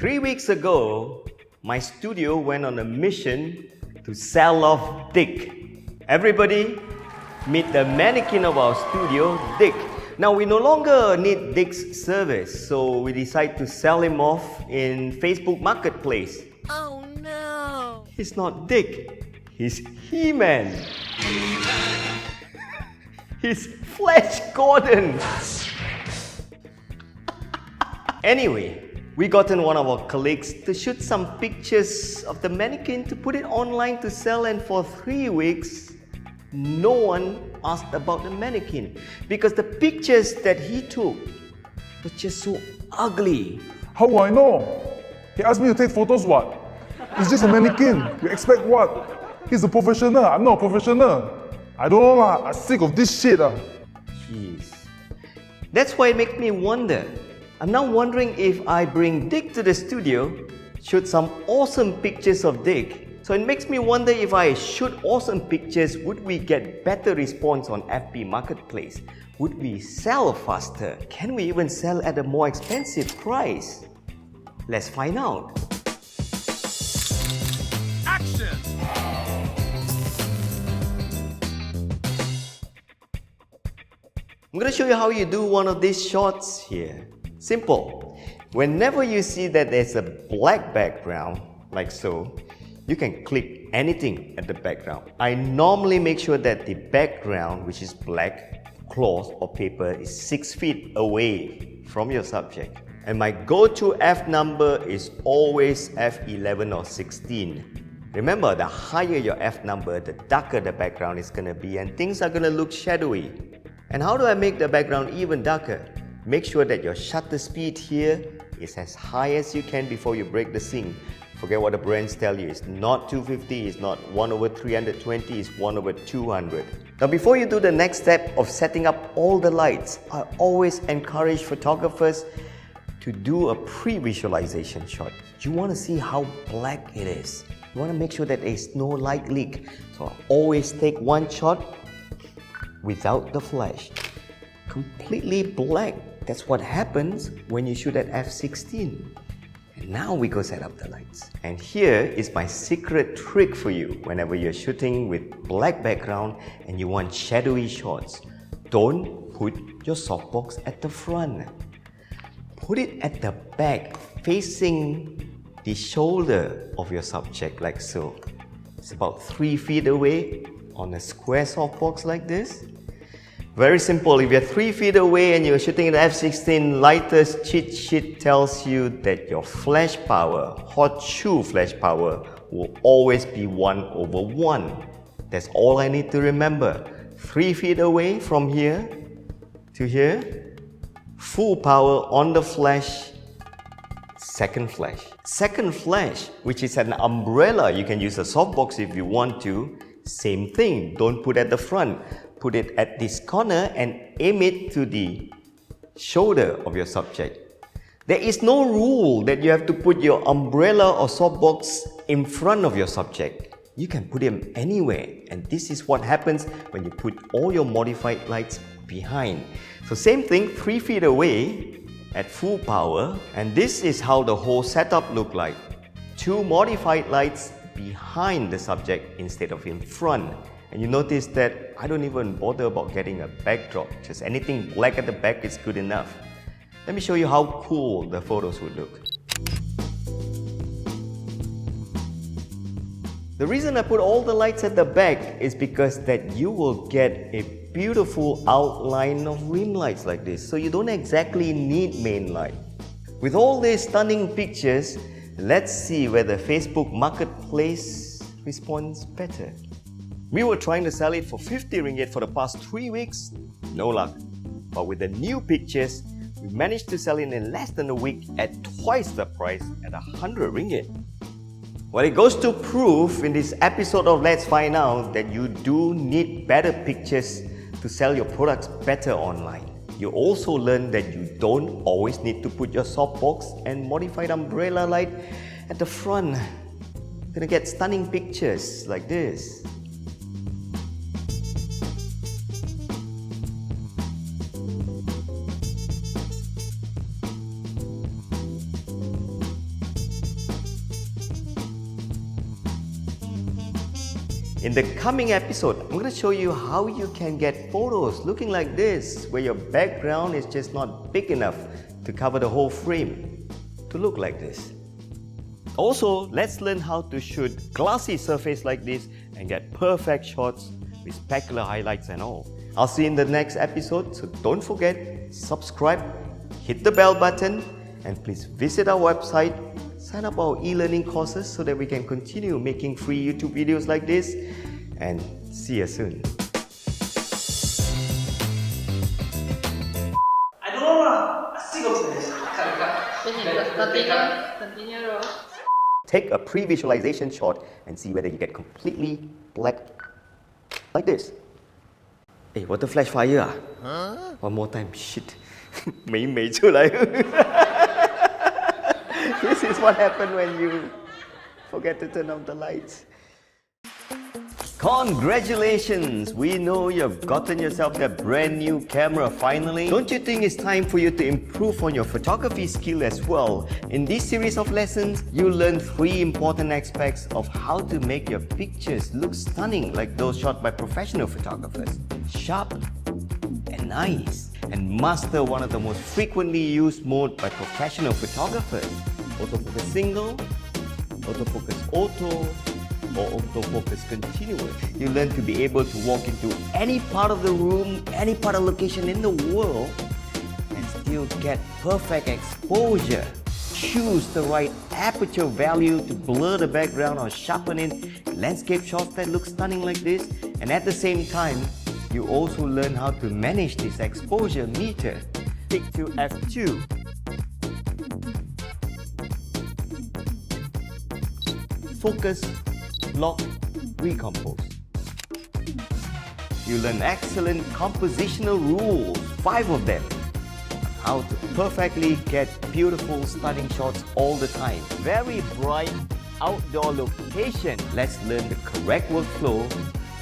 3 weeks ago, my studio went on a mission to sell off Dick. Everybody, meet the mannequin of our studio, Dick. Now, we no longer need Dick's service, so we decided to sell him off in Facebook Marketplace. Oh no! He's not Dick, he's He-Man. He's Flash Gordon. Anyway, we gotten one of our colleagues to shoot some pictures of the mannequin to put it online to sell, and for 3 weeks, no one asked about the mannequin because the pictures that he took were just so ugly. How will I know? He asked me to take photos, what? He's just a mannequin. You expect what? He's a professional. I'm not a professional. I don't know lah. I'm sick of this shit lah. Jeez. That's why it makes me wonder. I'm now wondering if I bring Dick to the studio, shoot some awesome pictures of Dick. So it makes me wonder, if I shoot awesome pictures, would we get better response on FB Marketplace? Would we sell faster? Can we even sell at a more expensive price? Let's find out. Action! I'm going to show you how you do one of these shots here. Simple. Whenever you see that there's a black background, like so, you can click anything at the background. I normally make sure that the background, which is black, cloth or paper, is 6 feet away from your subject. And my go-to F number is always F11 or 16. Remember, the higher your F number, the darker the background is going to be, and things are going to look shadowy. And how do I make the background even darker? Make sure that your shutter speed here is as high as you can before you break the sync. Forget what the brands tell you. It's not 250, it's not 1/320, it's 1/200. Now, before you do the next step of setting up all the lights, I always encourage photographers to do a pre-visualization shot. You want to see how black it is. You want to make sure that there is no light leak. So I always take one shot without the flash. Completely black. That's what happens when you shoot at f16. And now we go set up the lights. And here is my secret trick for you whenever you're shooting with black background and you want shadowy shots. Don't put your softbox at the front. Put it at the back, facing the shoulder of your subject, like so. It's about 3 feet away on a square softbox like this. Very simple. If you're 3 feet away and you're shooting at f16, Lighter's cheat sheet tells you that your flash power, hot shoe flash power, will always be 1/1. That's all I need to remember. 3 feet away from here to here, full power on the flash, second flash. Second flash, which is an umbrella. You can use a softbox if you want to. Same thing. Don't put at the front. Put it at this corner and aim it to the shoulder of your subject. There is no rule that you have to put your umbrella or softbox in front of your subject. You can put them anywhere, and this is what happens when you put all your modified lights behind. So same thing, 3 feet away at full power, and this is how the whole setup look like. 2 modified lights behind the subject instead of in front. And you notice that I don't even bother about getting a backdrop. Just anything black at the back is good enough. Let me show you how cool the photos would look. The reason I put all the lights at the back is because that you will get a beautiful outline of rim lights like this. So you don't exactly need main light. With all these stunning pictures, let's see whether Facebook Marketplace responds better. We were trying to sell it for 50 ringgit for the past 3 weeks, no luck. But with the new pictures, we managed to sell it in less than a week at twice the price at 100 ringgit. Well, it goes to prove in this episode of Let's Find Out that you do need better pictures to sell your products better online. You also learn that you don't always need to put your softbox and modified umbrella light at the front. You're gonna get stunning pictures like this. In the coming episode, I'm going to show you how you can get photos looking like this, where your background is just not big enough to cover the whole frame to look like this. Also, let's learn how to shoot glassy surface like this and get perfect shots with specular highlights and all. I'll see you in the next episode, so don't forget, subscribe, hit the bell button, and please visit our website, sign up our e-learning courses so that we can continue making free YouTube videos like this, and see you soon. I don't know lah. I sick of this. Continue, bro. Take a pre-visualization shot and see whether you get completely black like this. Hey, water flash fire ah? Huh? One more time, shit. 美出来. This is what happened when you forget to turn off the lights. Congratulations! We know you've gotten yourself that brand new camera finally. Don't you think it's time for you to improve on your photography skill as well? In this series of lessons, you'll learn 3 important aspects of how to make your pictures look stunning like those shot by professional photographers. Sharp and nice. And master one of the most frequently used modes by professional photographers. Autofocus single, autofocus auto, or autofocus continuous. You learn to be able to walk into any part of the room, any part of location in the world, and still get perfect exposure. Choose the right aperture value to blur the background or sharpen in landscape shots that look stunning like this, and at the same time, you also learn how to manage this exposure meter. Pick to F2. Focus, lock, recompose. You learn excellent compositional rules, 5 of them, on how to perfectly get beautiful, stunning shots all the time. Very bright outdoor location. Let's learn the correct workflow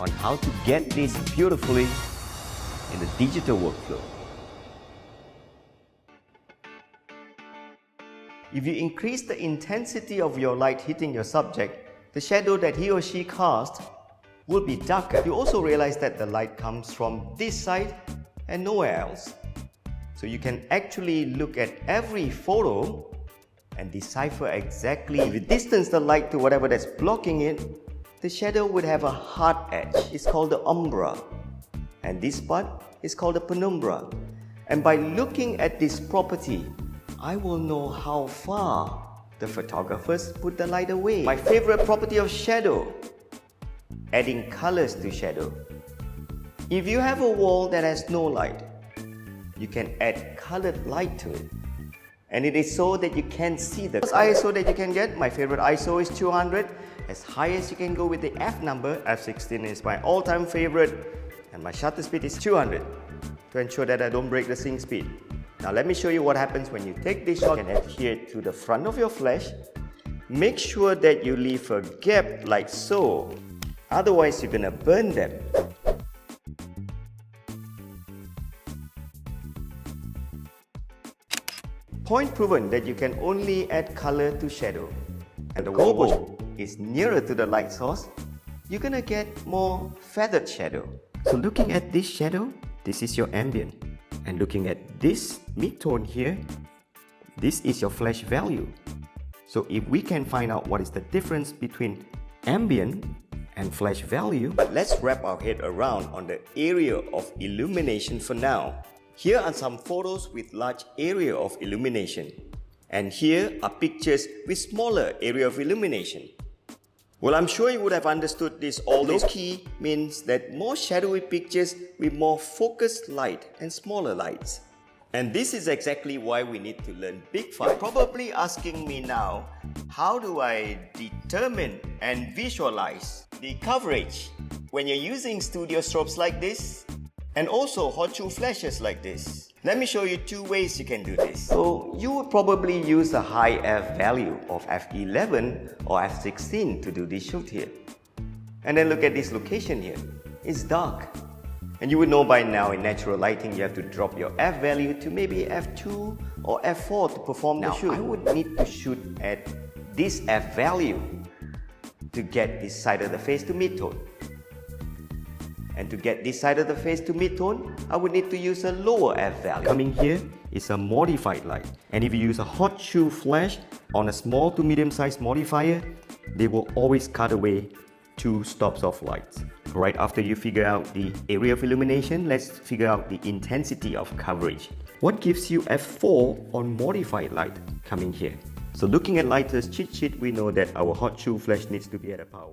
on how to get this beautifully in the digital workflow. If you increase the intensity of your light hitting your subject, the shadow that he or she casts will be darker. You also realize that the light comes from this side and nowhere else. So you can actually look at every photo and decipher exactly if you distance the light to whatever that's blocking it, the shadow would have a hard edge. It's called the umbra. And this part is called the penumbra. And by looking at this property, I will know how far the photographers put the light away. My favorite property of shadow, adding colors to shadow. If you have a wall that has no light, you can add colored light to it. And it is so that you can see the ISO that you can get. My favorite ISO is 200. As high as you can go with the F number, F16 is my all-time favorite. And my shutter speed is 200 to ensure that I don't break the sync speed. Now let me show you what happens when you take this shot and adhere it to the front of your flash. Make sure that you leave a gap like so. Otherwise, you're gonna burn them. Point proven that you can only add color to shadow. And the gobo is nearer to the light source, you're gonna get more feathered shadow. So looking at this shadow, this is your ambient. And looking at this mid-tone here, this is your flash value. So if we can find out what is the difference between ambient and flash value, but let's wrap our head around on the area of illumination for now. Here are some photos with large area of illumination. And here are pictures with smaller area of illumination. Well, I'm sure you would have understood this. Although key means that more shadowy pictures with more focused light and smaller lights. And this is exactly why we need to learn Big 5. You're probably asking me now, how do I determine and visualize the coverage when you're using studio strobes like this and also hot shoe flashes like this? Let me show you 2 ways you can do this. So you would probably use a high F value of F11 or F16 to do this shoot here. And then look at this location here. It's dark. And you would know by now in natural lighting you have to drop your F value to maybe F2 or F4 to perform the shoot. I would need to shoot at this F value to get this side of the face to mid-tone. And to get this side of the face to mid-tone, I would need to use a lower F value. Coming here is a modified light. And if you use a hot shoe flash on a small to medium-sized modifier, they will always cut away 2 stops of light. Right after you figure out the area of illumination, let's figure out the intensity of coverage. What gives you f4 on modified light? Coming here. So looking at Lighter's cheat sheet, we know that our hot shoe flash needs to be at a power